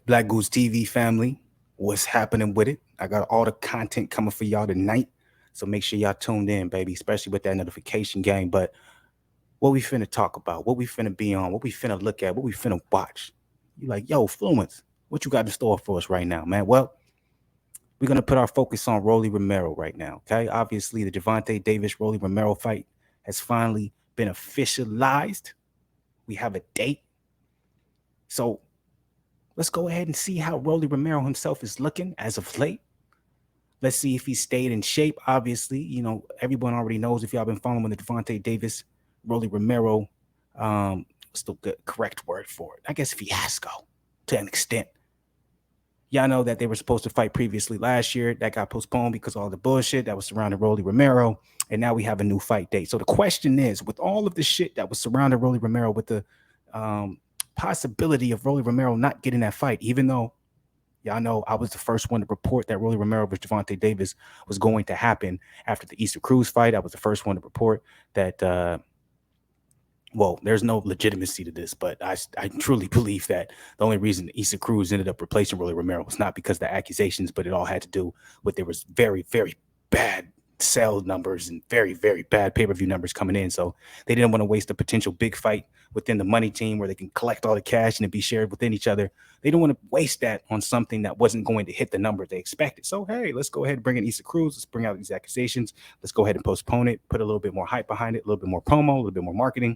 Black Goose TV family, what's happening with it? I got all the content coming for y'all tonight. So make sure y'all tuned in, baby, especially with that notification game. But what we finna talk about, what we finna be on, what we finna look at, what we finna watch. You like, yo, Fluence, what you got in store for us right now, man? Well, we're gonna put our focus on Rolly Romero right now. Okay. Obviously, the Gervonta Davis Rolly Romero fight has finally been officialized. We have a date. So let's go ahead and see how Rolly Romero himself is looking as of late. Let's see if he stayed in shape. Obviously, everyone already knows if y'all been following the Devontae Davis, Rolly Romero, what's the good, correct word for it? I guess fiasco to an extent. Y'all know that they were supposed to fight previously last year. That got postponed because of all the bullshit that was surrounding Rolly Romero. And now we have a new fight date. So the question is, with all of the shit that was surrounding Rolly Romero, with the possibility of Rolly Romero not getting that fight, even though y'all know I was the first one to report that Rolly Romero versus Gervonta Davis was going to happen after the Easter Cruz fight. I was the first one to report that. Well, there's no legitimacy to this, but I truly believe that the only reason Easter Cruz ended up replacing Rolly Romero was not because of the accusations, but it all had to do with there was very, very bad sales numbers and very, very bad pay-per-view numbers coming in. So they didn't want to waste a potential big fight within the money team where they can collect all the cash and it be shared within each other. They don't want to waste that on something that wasn't going to hit the number they expected. So, hey, let's go ahead and bring in Easter Cruz. Let's bring out these accusations. Let's go ahead and postpone it, put a little bit more hype behind it, a little bit more promo, a little bit more marketing.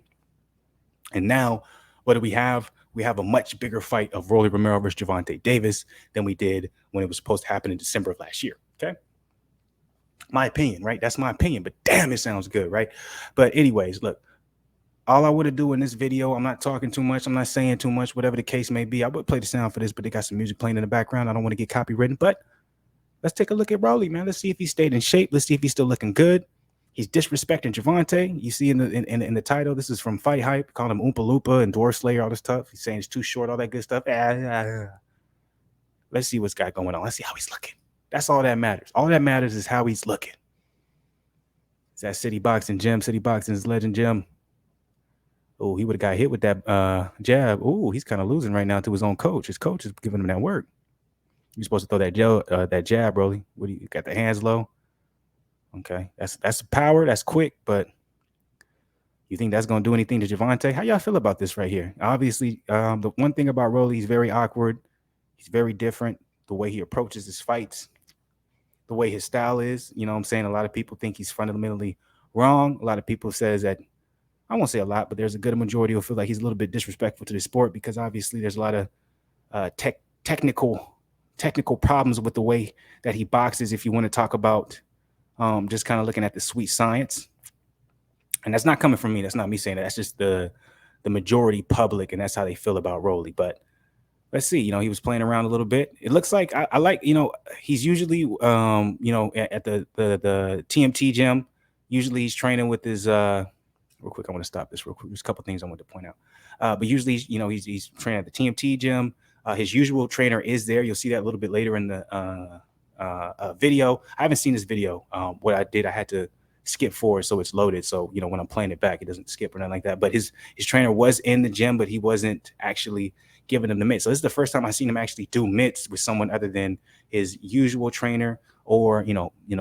And now, what do we have? We have a much bigger fight of Rolly Romero versus Gervonta Davis than we did when it was supposed to happen in December of last year. Okay. My opinion, right? That's my opinion, but damn, it sounds good, right? But, anyways, look, all I would do in this video, I'm not talking too much, I'm not saying too much, whatever the case may be. I would play the sound for this, but they got some music playing in the background. I don't want to get copywritten, but let's take a look at Rolly, man. Let's see if he stayed in shape. Let's see if he's still looking good. He's disrespecting Gervonta. You see in the title, this is from Fight Hype, calling him Oompa Loompa and Dwarf Slayer, all this stuff. He's saying it's too short, all that good stuff. Let's see what's got going on. Let's see how he's looking. That's all that matters. All that matters is how he's looking. It's that City Boxing Gym, City Boxing's Legend Gym. Oh, he would have got hit with that jab. Oh, he's kind of losing right now to his own coach. His coach is giving him that work. You're supposed to throw that jab, Rolly. What do you got? The hands low. Okay, that's power. That's quick, but you think that's gonna do anything to Gervonta? How y'all feel about this right here? Obviously, the one thing about Rolly, he's very awkward. He's very different. The way he approaches his fights, the way his style is. You know what I'm saying? A lot of people think he's fundamentally wrong. A lot of people says that, I won't say a lot, but there's a good majority who feel like he's a little bit disrespectful to the sport because obviously there's a lot of technical problems with the way that he boxes. If you want to talk about just kind of looking at the sweet science, and that's not coming from me. That's not me saying that. That's just the majority public, and that's how they feel about Rolly. But let's see. He was playing around a little bit. It looks like I like. He's usually at the TMT gym. Usually he's training with his. Real quick, I want to stop this real quick. There's a couple things I want to point out. But usually, he's training at the TMT gym. His usual trainer is there. You'll see that a little bit later in the video. I haven't seen this video. What I did, I had to skip forward so it's loaded. So when I'm playing it back, it doesn't skip or nothing like that. But his trainer was in the gym, but he wasn't actually giving him the mitts. So this is the first time I've seen him actually do mitts with someone other than his usual trainer, or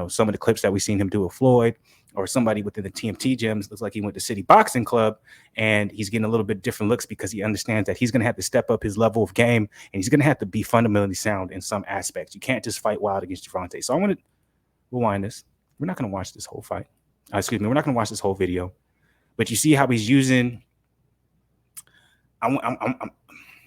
some of the clips that we've seen him do with Floyd, or somebody within the TMT gyms. Looks like he went to City Boxing Club, and he's getting a little bit different looks because he understands that he's going to have to step up his level of game, and he's going to have to be fundamentally sound in some aspects. You can't just fight wild against Gervonta. So I want to rewind this. We're not going to watch this whole fight. We're not going to watch this whole video. But you see how he's using.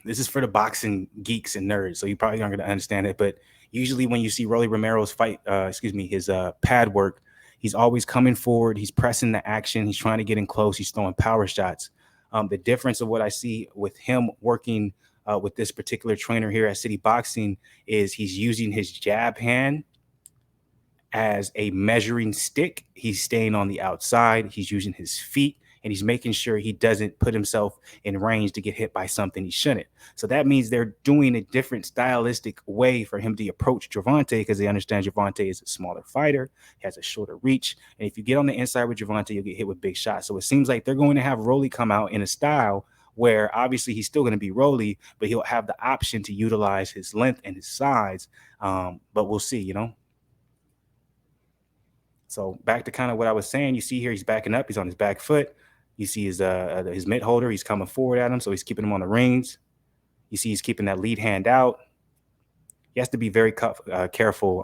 This is for the boxing geeks and nerds, so you probably aren't going to understand it. But usually when you see Rolly Romero's fight, his pad work, he's always coming forward. He's pressing the action. He's trying to get in close. He's throwing power shots. The difference of what I see with him working with this particular trainer here at City Boxing is he's using his jab hand as a measuring stick. He's staying on the outside. He's using his feet, and he's making sure he doesn't put himself in range to get hit by something he shouldn't. So that means they're doing a different stylistic way for him to approach Gervonta, because they understand Gervonta is a smaller fighter, he has a shorter reach, and if you get on the inside with Gervonta, you'll get hit with big shots. So it seems like they're going to have Rolly come out in a style where obviously he's still going to be Rolly, but he'll have the option to utilize his length and his size. But we'll see, you know. So back to kind of what I was saying, you see here he's backing up, he's on his back foot. You see his mitt holder, he's coming forward at him, so he's keeping him on the rings. You see he's keeping that lead hand out. He has to be very careful.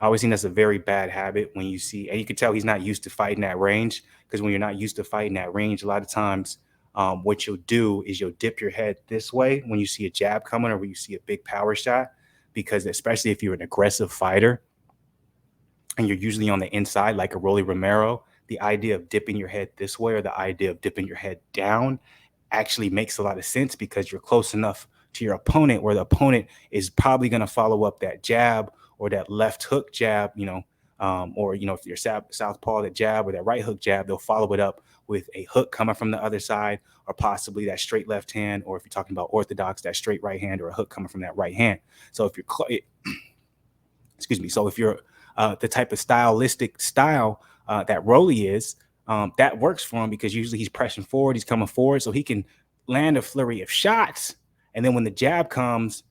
I always think that's a very bad habit when you see, and you can tell he's not used to fighting that range, because when you're not used to fighting that range, a lot of times what you'll do is you'll dip your head this way when you see a jab coming or when you see a big power shot, because especially if you're an aggressive fighter and you're usually on the inside like a Rolly Romero, the idea of dipping your head this way or the idea of dipping your head down actually makes a lot of sense, because you're close enough to your opponent where the opponent is probably going to follow up that jab or that left hook jab, or if you're southpaw, that jab or that right hook jab, they'll follow it up with a hook coming from the other side, or possibly that straight left hand, or if you're talking about orthodox, that straight right hand, or a hook coming from that right hand. So if you're excuse me, so if you're the type of stylistic style that Rolly is, that works for him, because usually he's pressing forward, he's coming forward, so he can land a flurry of shots, and then when the jab comes,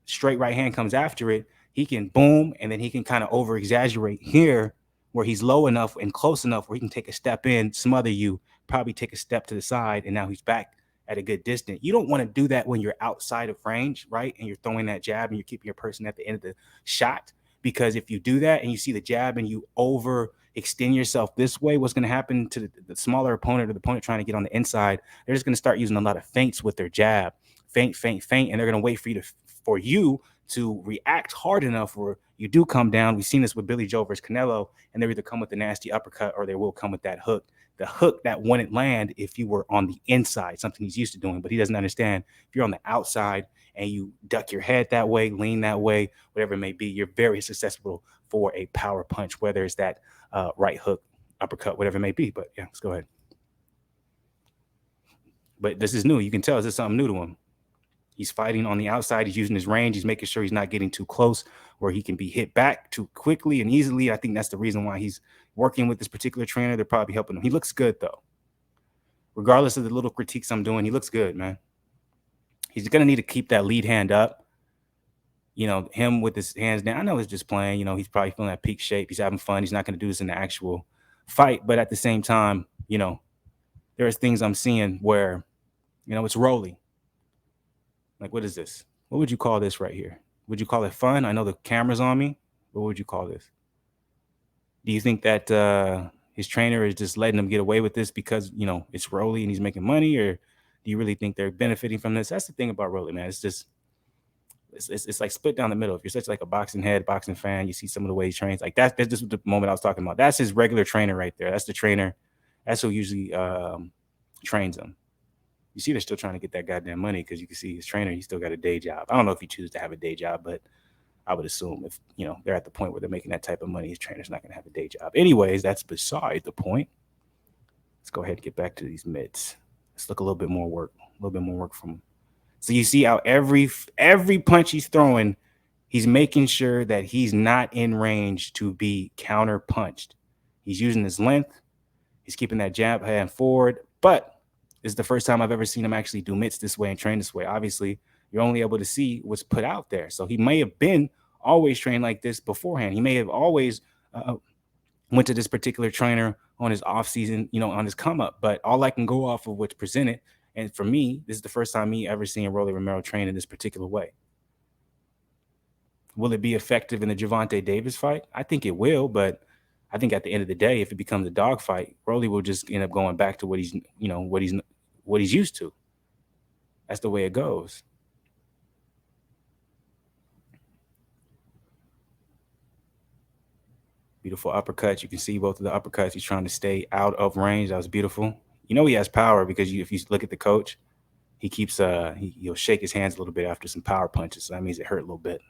straight right hand comes after it, he can boom, and then he can kind of over exaggerate here where he's low enough and close enough where he can take a step in, smother you, probably take a step to the side, and now he's back at a good distance. You don't want to do that when you're outside of range, right? And you're throwing that jab and you're keeping your person at the end of the shot, because if you do that and you see the jab and you over extend yourself this way, what's going to happen to the smaller opponent or the opponent trying to get on the inside? They're just going to start using a lot of feints with their jab, feint, and they're going to wait for you to react hard enough where you do come down. We've seen this with Billy Joe versus Canelo, and they either come with the nasty uppercut or they will come with that hook. The hook that wouldn't land if you were on the inside, something he's used to doing, but he doesn't understand. If you're on the outside and you duck your head that way, lean that way, whatever it may be, you're very susceptible for a power punch, whether it's that right hook, uppercut, whatever it may be. But yeah, let's go ahead. But this is new. You can tell this is something new to him. He's fighting on the outside. He's using his range. He's making sure he's not getting too close where he can be hit back too quickly and easily. I think that's the reason why he's working with this particular trainer. They're probably helping him. He looks good, though. Regardless of the little critiques I'm doing, he looks good, man. He's going to need to keep that lead hand up. Him with his hands down. I know he's just playing. He's probably feeling at peak shape. He's having fun. He's not going to do this in the actual fight. But at the same time, there's things I'm seeing where, it's Rolly. Like, what is this? What would you call this right here? Would you call it fun? I know the camera's on me. What would you call this? Do you think that his trainer is just letting him get away with this because, it's Rolly and he's making money? Or do you really think they're benefiting from this? That's the thing about Rolly, man. It's just, it's like split down the middle. If you're such like a boxing fan, you see some of the way he trains. Like that's just the moment I was talking about. That's his regular trainer right there. That's the trainer. That's who usually trains him. You see they're still trying to get that goddamn money, because you can see his trainer, he still got a day job. I don't know if he chooses to have a day job, but I would assume if, they're at the point where they're making that type of money, his trainer's not going to have a day job. Anyways, that's beside the point. Let's go ahead and get back to these mitts. Let's look a little bit more work from him. So you see how every punch he's throwing, he's making sure that he's not in range to be counter punched. He's using his length. He's keeping that jab hand forward, but this is the first time I've ever seen him actually do mitts this way and train this way. Obviously, you're only able to see what's put out there. So he may have been always trained like this beforehand. He may have always went to this particular trainer on his off season, on his come up. But all I can go off of what's presented. And for me, this is the first time me ever seeing Rolly Romero train in this particular way. Will it be effective in the Gervonta Davis fight? I think it will, but I think at the end of the day, if it becomes a dog fight, Rolly will just end up going back to what he's used to. That's the way it goes. Beautiful uppercuts. You can see both of the uppercuts. He's trying to stay out of range. That was beautiful. He has power, because if you look at the coach, he keeps he'll shake his hands a little bit after some power punches. So that means it hurt a little bit.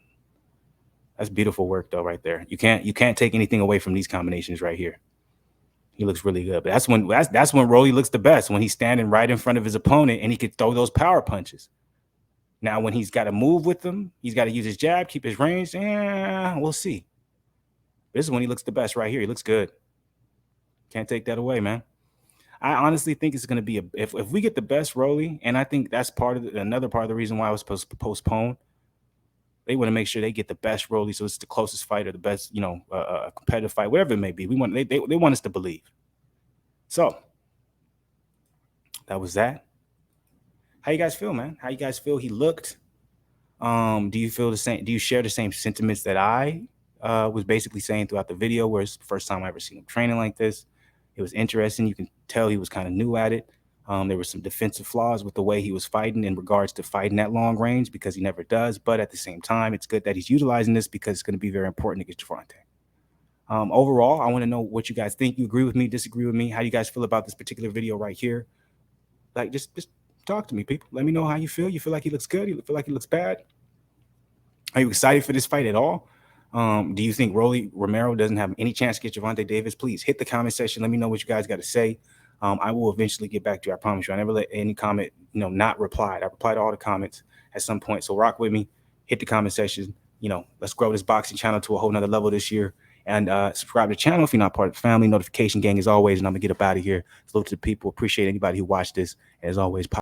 That's beautiful work, though, right there. You can't take anything away from these combinations right here. He looks really good. But that's when Rolly looks the best, when he's standing right in front of his opponent and he could throw those power punches. Now, when he's got to move with them, he's got to use his jab, keep his range. We'll see. This is when he looks the best right here. He looks good. Can't take that away, man. I honestly think it's going to be if we get the best Rolly, and I think that's another part of the reason why I was supposed to postpone. They want to make sure they get the best Rolly, so it's the closest fight or the best, competitive fight, whatever it may be. They want us to believe. So that was that. How you guys feel, man? How you guys feel he looked? Do you feel the same? Do you share the same sentiments that I was basically saying throughout the video, where it's the first time I ever seen him training like this? It was interesting. You can tell he was kind of new at it. There were some defensive flaws with the way he was fighting in regards to fighting at long range because he never does. But at the same time, it's good that he's utilizing this because it's going to be very important against Gervonta. Overall, I want to know what you guys think. You agree with me, disagree with me? How do you guys feel about this particular video right here? Like, just talk to me, people. Let me know how you feel. You feel like he looks good? You feel like he looks bad? Are you excited for this fight at all? Do you think Romero doesn't have any chance to get Gervonta Davis? Please hit the comment section. Let me know what you guys got to say. I will eventually get back to you. I promise you. I never let any comment, not replied. I reply to all the comments at some point. So rock with me. Hit the comment section. Let's grow this boxing channel to a whole nother level this year. And subscribe to the channel if you're not part of the family. Notification gang as always. And I'm going to get up out of here. Salute to the people. Appreciate anybody who watched this. As always,